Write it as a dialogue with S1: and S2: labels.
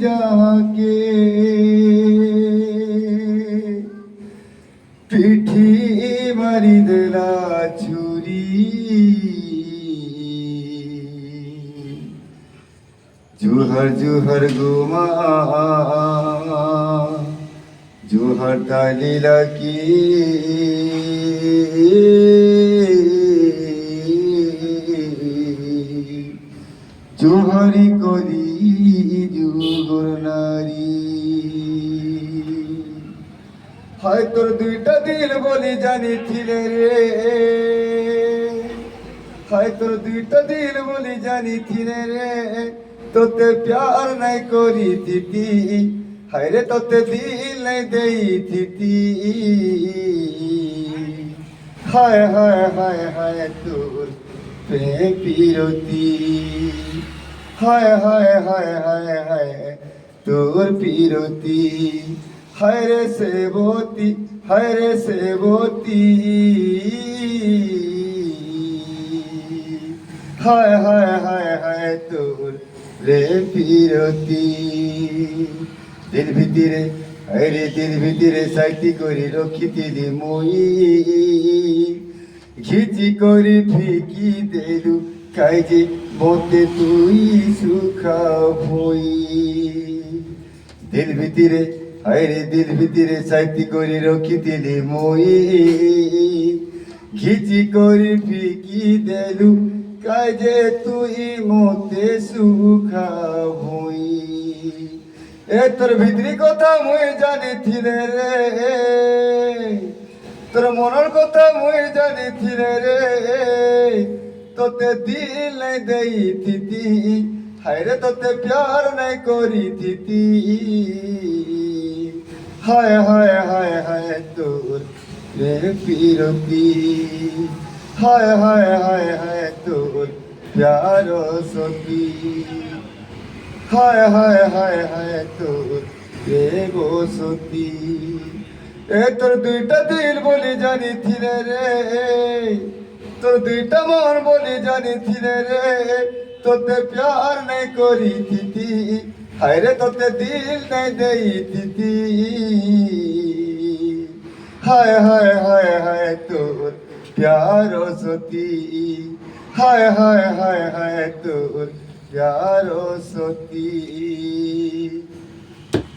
S1: যাকে পিঠি মারি দেলা ছুরি জোহর জোহর গোমা জোহর তালিলা কি জোহরি করি যুগর নারী হয় তোর দুইটা দিল বলি জানিছিলে রে হয় তোর দুইটা দিল বলি জানিছিলে রে তোতে প্যার নাই করি থিতি হায় রে তোতে দিল নাই দেই থিতি হায় হায় হায় হায় তোর প্রেম পিরতি হায় হায় হায় হায় হায় তোর পিরতি হায় রে সেবতী হায় রে সেবতী হায় হায় হায় হায় তোর রে পিরতি দিল ভিতরে হায় রে দিল ভিতরে সাইতি করি রখিতিলি মই ঘিচি করি ফিকি দেলু কাইজে মতে তুই সুখা ভই দিল ভিতরে হায় রে দিল ভিতরে সাইতি করি রখিতিলি মই ঘিচি করি ফিকি দেলু কাইজে তুই মতে সুখা ভই এ তোর ভিতরি কথা মুই জানিছিলে রে তোর মনের কথা মুই জানিছিলে রে তোতে দিল নাই দেই থিতি হায় রে তোতে প্যার নাই করি থিতি হায় হায় হায় হায় তোর রে পিরতি হায় হায় হায় হায় তোর প্যার সতী হায় হায় হায় হায় তোর দেব সতী এ তোর দুইটা দিল বলি জানিছিলে রে তোর দুইটা মন বলি জানিছিলে রে তোতে প্যার নাই করি থিতি হায় রে তোতে দিল নাই দেই থিতি হায় হায় হায় হায় তোর প্যার সতী হায় হায় হায় হায় তোর প্যার সতী